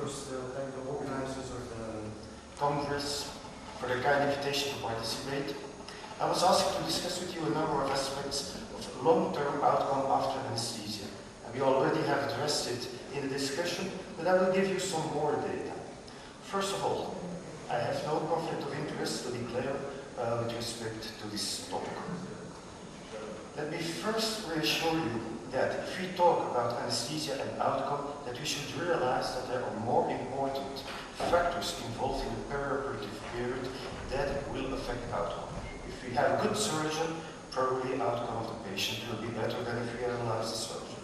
first thank the organizers of the Congress for their kind invitation to participate. I was asked to discuss with you a number of aspects of long-term outcome after anesthesia. And we already have addressed it in the discussion, but I will give you some more data. First of all, I have no conflict of interest to declare with respect to this topic. Let me first reassure you that if we talk about anesthesia and outcome, that we should realize that there are more important factors involved in the perioperative period that will affect outcome. If we have a good surgeon, probably outcome of the patient will be better than if we analyze the surgeon.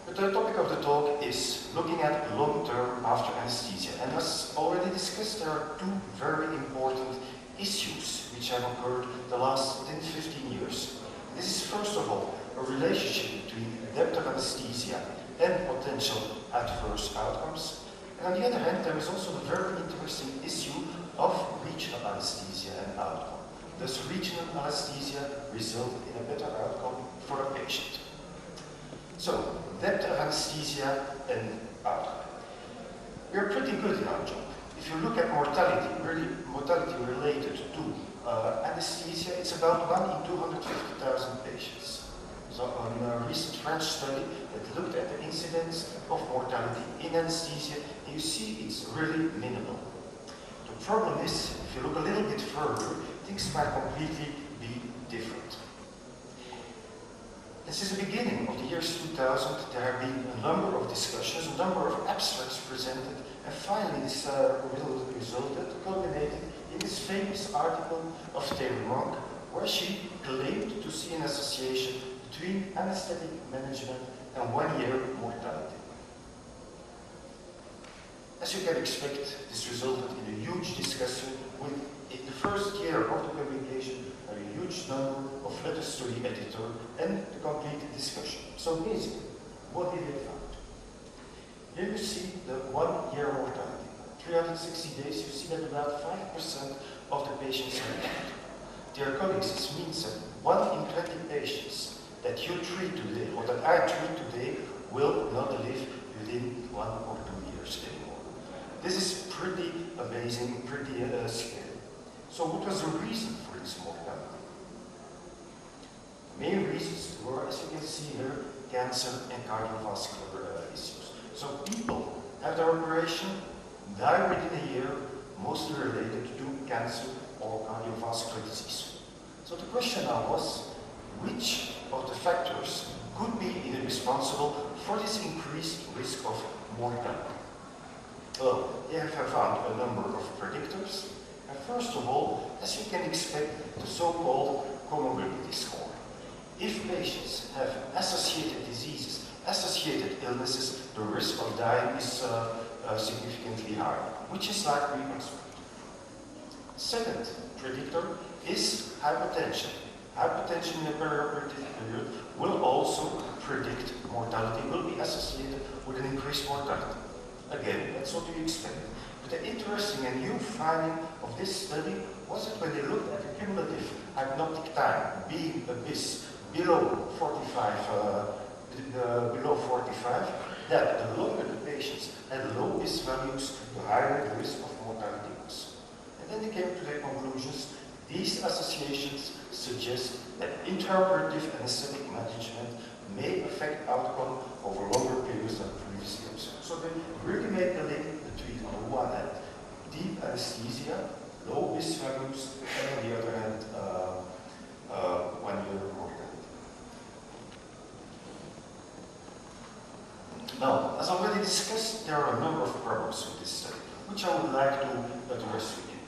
But the topic of the talk is looking at long-term after anesthesia. And as already discussed, there are two very important issues which have occurred the last 10-15 years. This is first of all a relationship between depth of anesthesia and potential adverse outcomes. And on the other hand, there is also the very interesting issue of regional anesthesia and outcome. Does regional anesthesia result in a better outcome for a patient? So, depth of anesthesia and outcome. We are pretty good in our job. If you look at mortality, really mortality related to anesthesia, it's about 1 in 250,000 patients. So on a recent French study that looked at the incidence of mortality in anesthesia, you see it's really minimal. The problem is, if you look a little bit further, things might completely be different. And since the beginning of the years 2000, there have been a number of discussions, a number of abstracts presented, and finally this resulted, culminated in this famous article of Terry Monk, where she claimed to see an association between anesthetic management and 1 year mortality. As you can expect, this resulted in a huge discussion with, in the first year of the publication, a huge number of letters to the editor and the complete discussion. So basically, what did they find? Here you see the 1 year mortality. 360 days, you see that about 5% of the patients are dead. Dear colleagues, this means that 1 in 20 patients that you treat today, or that I treat today, will not live within 1 or 2 years anymore. This is pretty amazing, pretty scary. So what was the reason for this mortality? The main reasons were, as you can see here, cancer and cardiovascular issues. So people have their operation, die within a year, mostly related to cancer or cardiovascular disease. So the question now was, which of the factors could be responsible for this increased risk of mortality? Well, they have found a number of predictors. And first of all, as you can expect, the so-called comorbidity score. If patients have associated diseases, associated illnesses, the risk of dying is significantly higher, which is like we expect. Second predictor is hypertension. Hypertension in the perioperative period will also predict mortality, will be associated with an increased mortality. Again, that's what we expected. But the interesting and new finding of this study was that when they looked at the cumulative hypnotic time being below 45, that the longer the patients had low BIS values, the higher the risk of mortality was. And then they came to their conclusions. These associations suggest that intraoperative anesthetic management may affect outcome over longer periods than previously observed. So they really made the link between, on the one hand, deep anesthesia, low BIS values, and on the other hand, 1 year mortality. Now, as already discussed, there are a number of problems with this study, which I would like to address with you.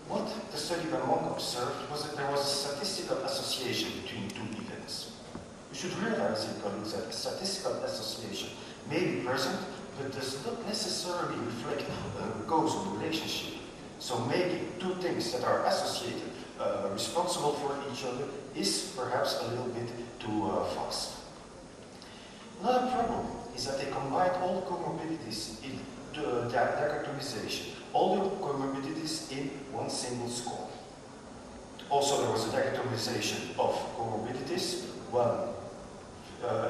What the study by Monk observed was that there was a statistical association between two events. You should realize, dear colleagues, that a statistical association may be present, but does not necessarily reflect a causal relationship. So making two things that are associated, responsible for each other, is perhaps a little bit too fast. Another problem is that they combined all the comorbidities in the dichotomization, all the comorbidities in one single score. Also, there was a dichotomization of comorbidities, one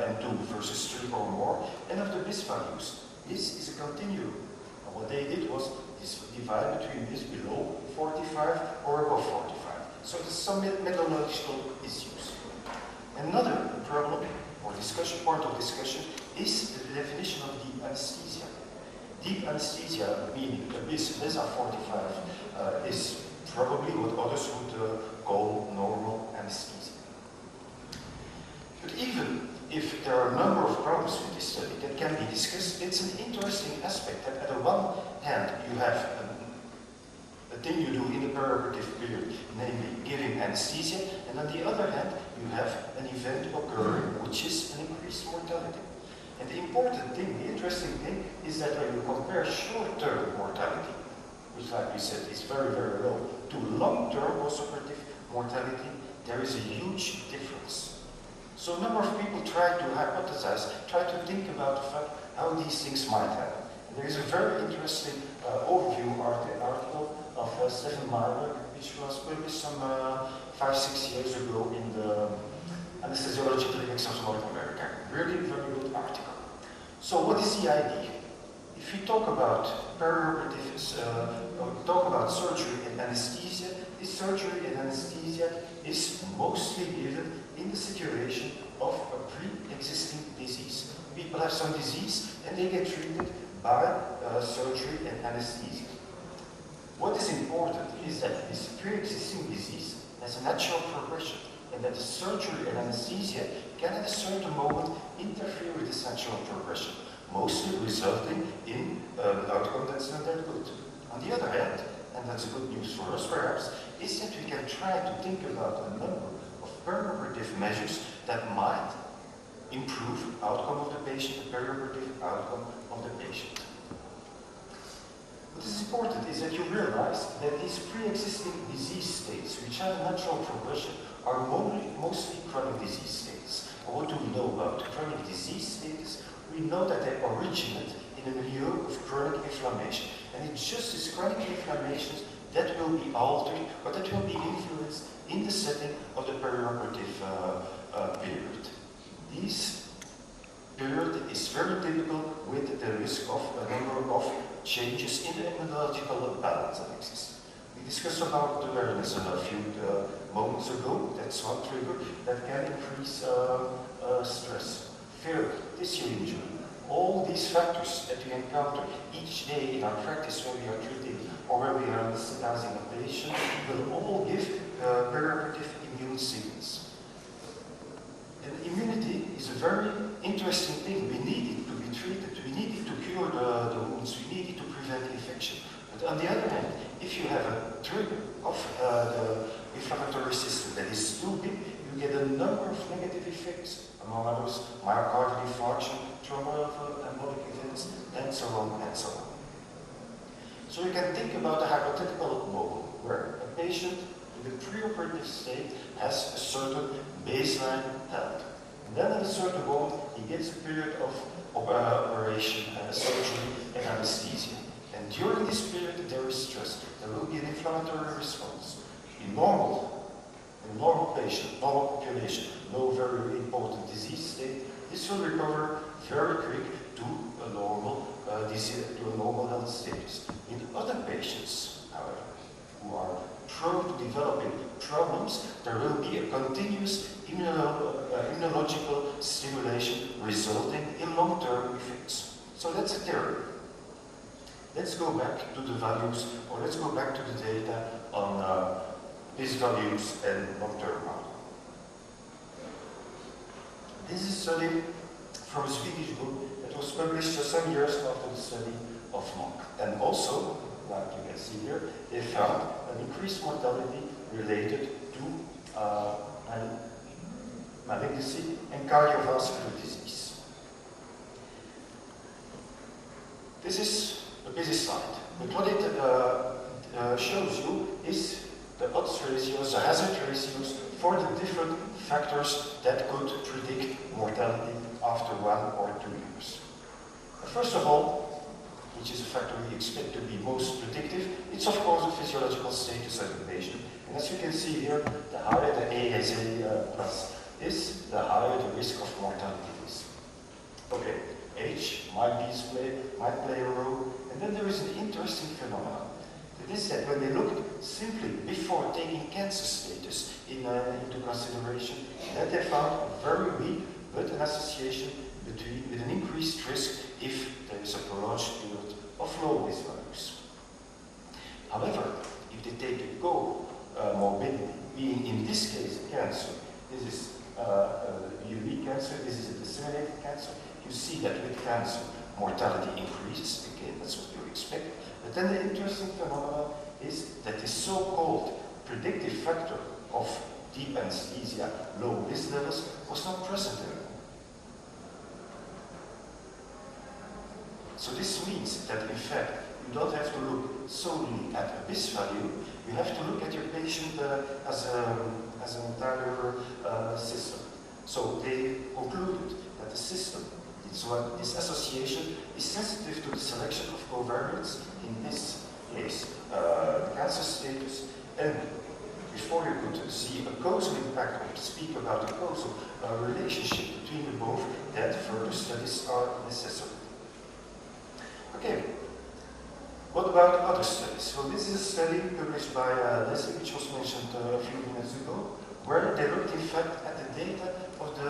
and 2 versus 3 or more, and of the BIS values. This is a continuum. And what they did was divide between BIS below 45 or above 45. So there's some methodological issues. Another problem or point of discussion is the definition of deep anesthesia. Deep anesthesia, meaning a BIS less than 45, is probably what others would call normal anesthesia. But even if there are a number of problems with this study that can be discussed, it's an interesting aspect that at the one hand you have a thing you do in the perioperative period, namely giving anesthesia, and on the other hand you have an event occurring which is an increased mortality. And the important thing, the interesting thing, is that when you compare short-term mortality, which like we said is very, very low, to long-term postoperative mortality, there is a huge difference. So a number of people try to hypothesize, try to think about the fact how these things might happen. And there is a very interesting overview article of Stefan, which was published some 5-6 years ago in the Anesthesiology Clinics of North America. Really very good article. So what is the idea? If you talk about perioperative, talk about surgery and anesthesia, this surgery and anesthesia is mostly given in the situation of a pre-existing disease. People have some disease and they get treated by surgery and anesthesia. What is important is that this pre-existing disease has a natural progression, and that the surgery and anesthesia can at a certain moment interfere with this natural progression, mostly resulting in an outcome that's not that good. On the other hand, and that's good news for us perhaps, is that we can try to think about a number of perioperative measures that might improve outcome of the patient, the perioperative outcome of the patient. What is important is that you realize that these pre-existing disease states, which have a natural progression, are mostly chronic disease states. And what do we know about chronic disease states? We know that they originate in a milieu of chronic inflammation. And it's just these chronic inflammations that will be altered, or that will be influenced in the setting of the perioperative period. This period is very typical with the risk of a number of changes in the immunological balance that exists. We discussed about the awareness a few moments ago. That's one trigger that can increase stress, fear, tissue injury. All these factors that we encounter each day in our practice when we are treating or when we are anesthetizing a patient will all give perioperative immune signals. And immunity is a very interesting thing. We need it to be treated. We need it to cure the wounds. We need it to prevent infection. But on the other hand, if you have a trigger of the inflammatory system that is too big, you get a number of negative effects, among others, myocardial infarction, trauma embolic events, and so on and so on. So you can think about a hypothetical model where a patient in the preoperative state has a certain baseline health. And then at a certain moment, he gets a period of operation, surgery, and anesthesia. And during this period, there is stress. There will be an inflammatory response. In normal patient, normal population, no very important disease state, this will recover very quick to a normal disease, to a normal health status. In other patients, however, who are prone to developing problems, there will be a continuous immunological stimulation resulting in long-term effects. So that's a theory. Let's go back to the values, or let's go back to the data on these values and long-term outcome. This is a study from a Swedish group that was published some years after the study of monk. And also, like you can see here, they found an increased mortality related to malignancy and cardiovascular disease. This is a busy slide, but what it shows you is the odds ratios, the hazard ratios for the different factors that could predict mortality after 1 or 2 years. First of all, which is a factor we expect to be most predictive, it's of course the physiological status of the patient. And as you can see here, the higher the ASA plus is, the higher the risk of mortality is. Okay, age might play a role, and then there is an interesting phenomenon. It is that when they looked simply before taking cancer status into consideration, that they found a very weak but an association with an increased risk if there is a prolonged period of low risk values. However, if they take a comorbidity, being in this case cancer, this is unique cancer, this is a disseminated cancer, you see that with cancer mortality increases, again that's what you expect. But then the interesting phenomenon is that the so-called predictive factor of deep anesthesia, low BIS levels, was not present anymore. So this means that in fact you don't have to look solely at a BIS value, you have to look at your patient as an entire system. So they concluded that the system, this association, is sensitive to the selection of covariates, in this case, cancer status, and before you could see a causal impact or speak about a causal relationship between the both, that further studies are necessary. Okay, what about other studies? Well, this is a study published by Leslie, which was mentioned a few minutes ago, where they looked in fact at the data of the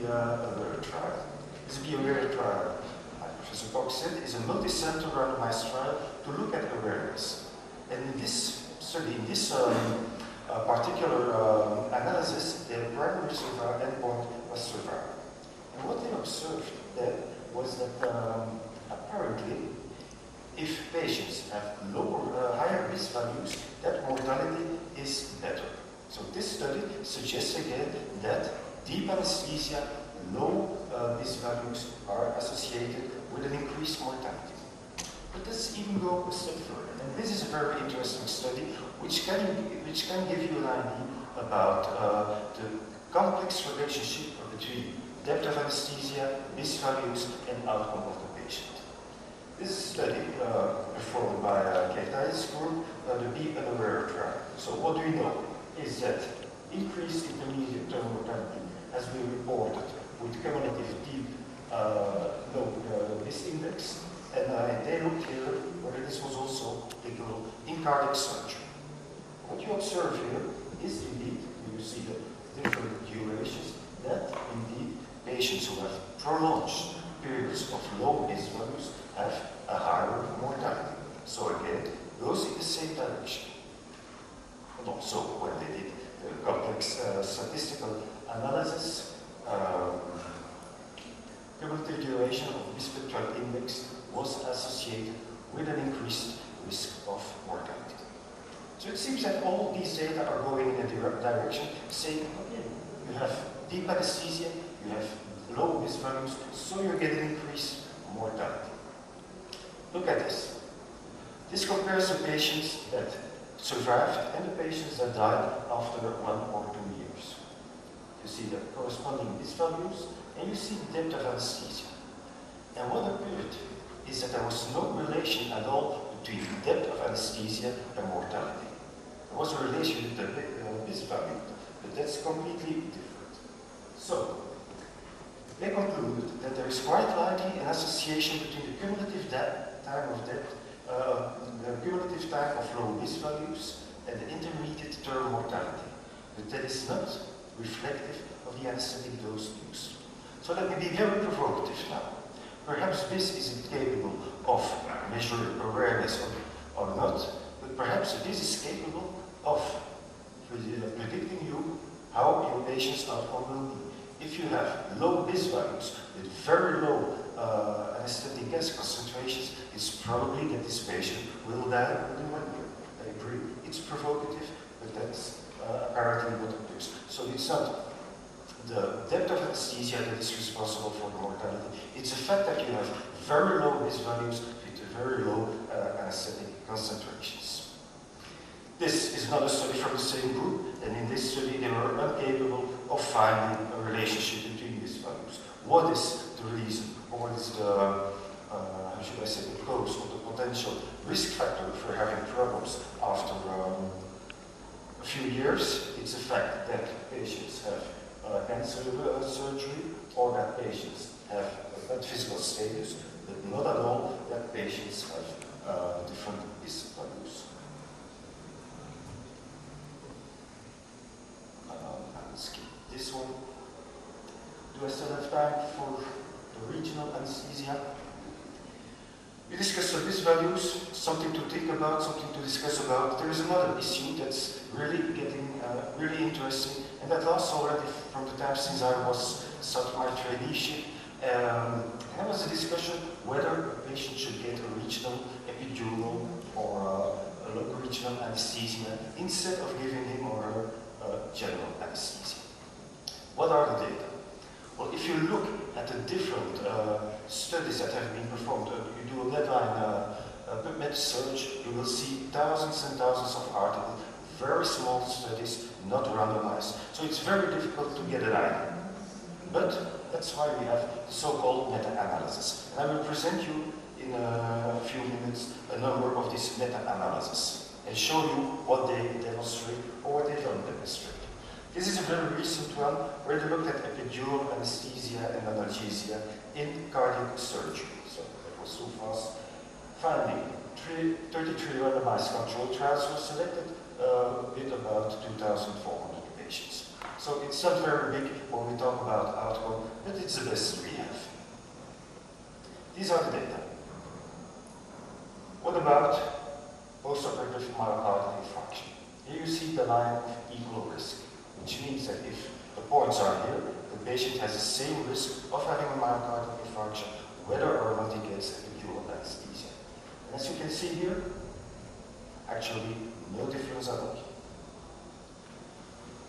Hert trial. This Hert trial, like Professor Cox said, is a multi-center randomized trial to look at awareness. And in this study, in this particular analysis, the primary survival endpoint was survival. And what they observed then was that apparently, if patients have higher risk values, that mortality is better. So this study suggests again that deep anesthesia, low risk values are associated with an increased mortality. But let's even go a step further. And this is a very interesting study which can give you an idea about the complex relationship between depth of anesthesia, risk values, and outcome of the patient. This study performed by Hert group, the Be Unaware trial. So what do we know is that increased intermediate term mortality has been reported with cumulative deep low risk index, and they looked here whether this was also applicable in cardiac surgery. What you observe here is indeed, you see the different durations, that indeed patients who have prolonged periods of low risk values have a higher mortality. So again, goes in the same direction. And also when they did the complex statistical analysis, cumulative duration of respiratory index was associated with an increased risk of mortality. So it seems that all these data are going in a direction saying, okay, you have deep anesthesia, you have low risk values, so you're getting increased mortality. Look at this. This compares the patients that survived and the patients that died after 1 or 2 years. You see the corresponding risk values, and you see the depth of anesthesia. And what appeared is that there was no relation at all between the depth of anesthesia and mortality. There was a relation with the risk value, but that's completely different. So, they concluded that there is quite likely an association between the cumulative time of death, the cumulative time of low risk values, and the intermediate term mortality. But that is not reflective of the anesthetic dose used. So let me be very provocative now. Perhaps BIS isn't capable of measuring awareness or not, but perhaps BIS is capable of predicting you how your patient's outcome will be. If you have low BIS values with very low anesthetic gas concentrations, it's probably that this patient will die within 1 year. I agree. It's provocative, but that's apparently what appears. So it's not the depth of anesthesia that is responsible for the mortality. It's the fact that you have very low BIS values with very low anesthetic concentrations. This is another study from the same group, and in this study they were incapable of finding a relationship between these values. What is the reason, or what is the, how should I say, the cause or the potential risk factor for having problems after a few years? It's the fact that patients have cancer surgery, or that patients have a bad physical status, but not at all that patients have different risk values. I'll skip this one. Do I still have time for the regional anesthesia? We discussed the risk values, something to think about, something to discuss about. There is another issue that's really getting really interesting, and that lasts already from the time since I was started my traineeship. There was a discussion whether a patient should get a regional epidural or a local regional anesthesia instead of giving him or her general anesthesia. What are the data? Well, if you look at the different studies that have been performed, you do a medline PubMed search, you will see thousands and thousands of articles, very small studies, not randomized. So it's very difficult to get an idea. But that's why we have the so-called meta-analysis. And I will present you in a few minutes a number of these meta-analyses and show you what they demonstrate or what they don't demonstrate. This is a very recent one where they looked at epidural anesthesia and analgesia in cardiac surgery. So that was so fast. Finally, 33 randomized control trials were selected with about 2,400 patients. So it's not very big when we talk about outcome, but it's the best we have. These are the data. What about postoperative myocardial infarction? Here you see the line of equal risk, which means that if the points are here, the patient has the same risk of having a myocardial infarction, whether or not he gets epidural anesthesia. And as you can see here, actually no difference at all.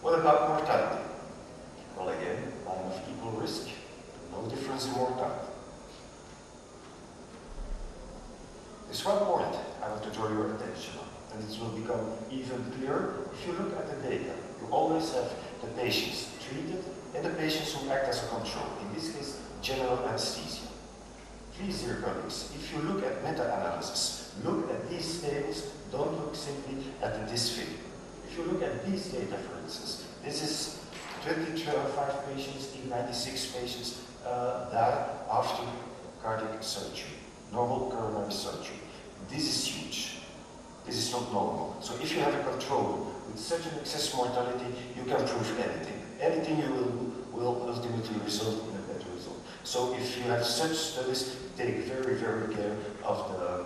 What about mortality? Well, again, line of equal risk, no difference in mortality. There's one point I want to draw your attention on, and it will become even clearer if you look at the data. You always have the patients treated and the patients who act as a control, in this case, general anesthesia. Please, dear colleagues, if you look at meta-analysis, look at these tables, don't look simply at this figure. If you look at these data, for instance, this is 25 patients in 96 patients died after cardiac surgery, normal coronary surgery. This is huge. This is not normal. So if you have a control with such an excess mortality, you can prove anything. Anything you will do will ultimately result in a better result. So if you have such studies, take very, very care of the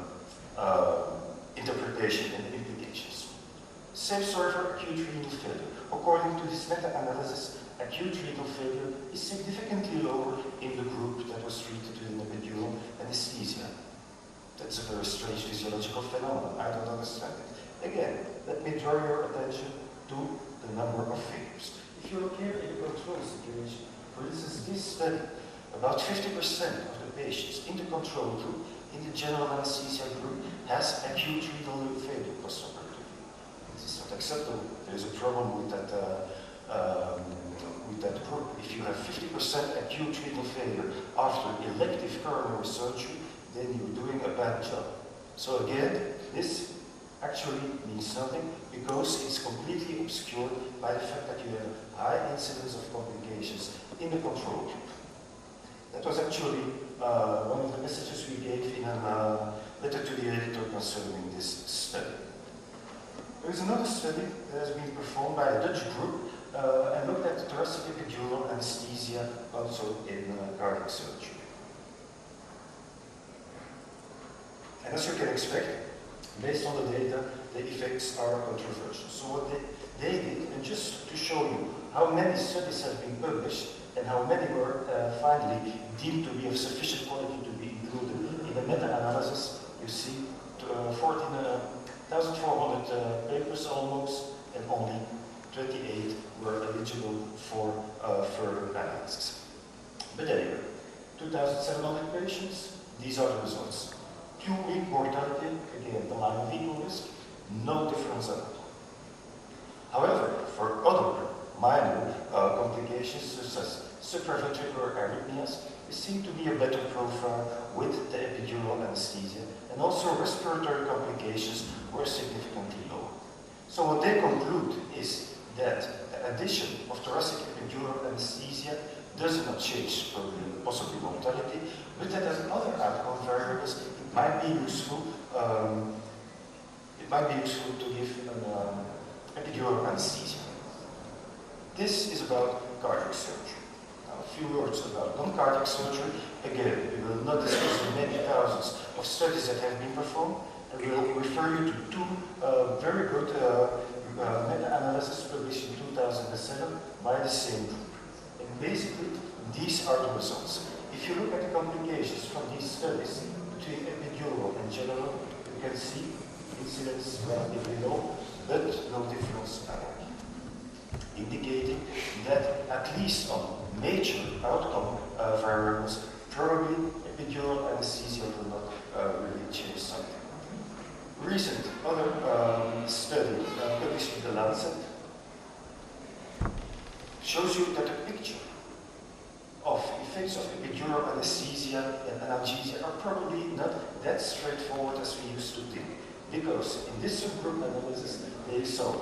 interpretation and implications. Same story for acute renal failure. According to this meta-analysis, acute renal failure is significantly lower in the group that was treated with an epidural anesthesia. That's a very strange physiological phenomenon. I don't understand it. Again, let me draw your attention to the number of figures. If you look here in the control situation, for instance, this study, about 50% of the patients in the control group, in the general anesthesia group, has acute renal failure postoperatively. This is not acceptable. There is a problem with that group. If you have 50% acute renal failure after elective coronary surgery, then you're doing a bad job. So again, this actually means nothing because it's completely obscured by the fact that you have a high incidence of complications in the control group. That was actually one of the messages we gave in a letter to the editor concerning this study. There is another study that has been performed by a Dutch group and looked at thoracic epidural anesthesia also in cardiac surgery. And as you can expect, based on the data, the effects are controversial. So what they did, and just to show you how many studies have been published and how many were finally deemed to be of sufficient quality to be included in the meta-analysis, you see 14,400 papers almost, and only 28 were eligible for further analysis. But anyway, 2,700 patients, these are the results. 2-week mortality, again, the line of equal risk, no difference at all. However, for other minor complications such as supraventricular arrhythmias, there seemed to be a better profile with the epidural anesthesia, and also respiratory complications were significantly lower. So what they conclude is that the addition of thoracic epidural anesthesia does not change possibly mortality, but that as other outcome variables, it might be useful. It might be useful to give an epidural anesthesia. This is about cardiac surgery. Now, a few words about non-cardiac surgery. Again, we will not discuss the many thousands of studies that have been performed. I will refer you to two very good meta-analyses published in 2007 by the same group. And basically, these are the results. If you look at the complications from these studies between epidural and general, you can see incidence relatively low, but no difference at all, indicating that at least on major outcome variables, probably epidural anesthesia will not really change something. Recent other study published in The Lancet shows you that the picture of effects of epidural anesthesia and analgesia are probably not that straightforward as we used to think, because in this subgroup analysis they saw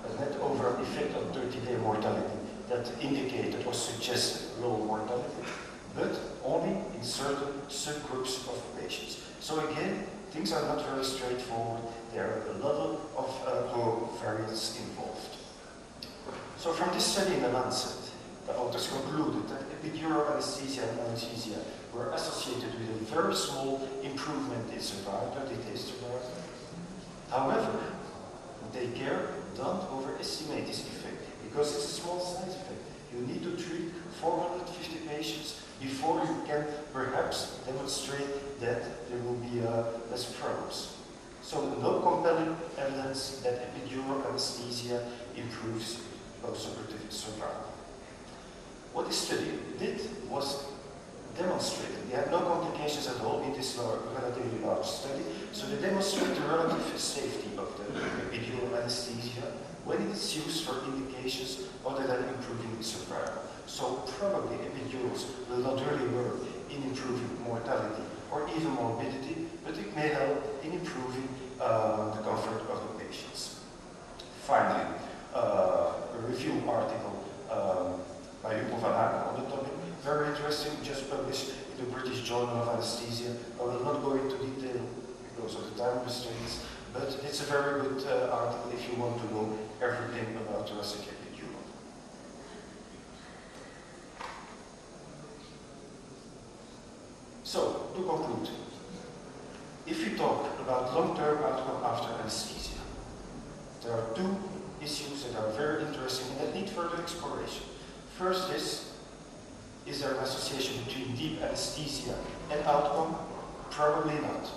a net over effect on 30-day mortality that indicated or suggested low mortality, but only in certain subgroups of patients. So again, things are not very straightforward. There are a lot of variants involved. So from this study in The Lancet, the authors concluded that epidural anesthesia and analgesia were associated with a very small improvement in survival, 30 days survival. However, they don't overestimate this effect because it's a small size effect. You need to treat 450 patients before you can perhaps demonstrate that there will be less problems. So no compelling evidence that epidural anesthesia improves postoperative survival. What this study did was demonstrate they had no complications at all in this relatively large study, so they demonstrate the relative safety of the epidural anesthesia when it's used for indications other than improving survival. So probably epidurals will not really work in improving mortality or even morbidity, but it may help in improving the comfort of the patients. Finally, a review article by Hugo van Haken on the topic, very interesting, just published in the British Journal of Anesthesia. I will not go into detail because of the time restraints, but it's a very good article if you want to know everything about thoracic epidural. So, to conclude, if we talk about long-term outcome after anesthesia, there are two issues that are very interesting and that need further exploration. First is there an association between deep anesthesia and outcome? Probably not.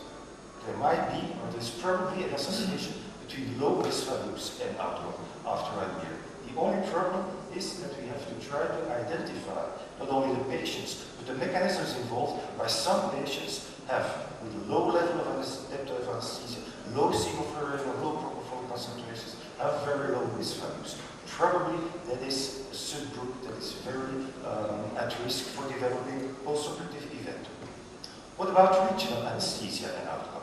There might be, or there's probably an association between low risk values and outcome after a year. The only problem is that we have to try to identify not only the patients, but the mechanisms involved, why some patients have, with a low level of depth of anesthesia, low sevoflurane or low propofol concentrations, have very low risk values. Probably that is a subgroup that is very at risk for developing postoperative event. What about regional anesthesia and outcome?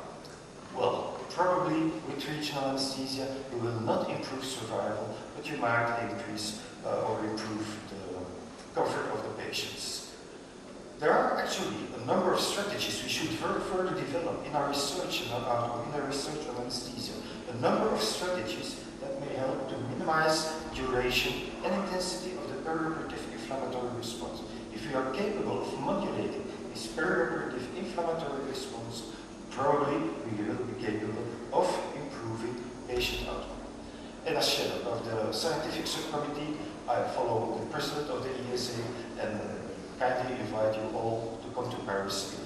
Well, probably with regional anesthesia you will not improve survival, but you might increase or improve the comfort of the patients. There are actually a number of strategies we should further develop in our research on outcome, in our research on anesthesia. A number of strategies that may help to minimize duration and intensity of the perioperative inflammatory response. If we are capable of modulating this perioperative inflammatory response, probably we will be capable of improving patient outcome. And as chair of the scientific subcommittee, I follow the president of the ESA and kindly invite you all to come to Paris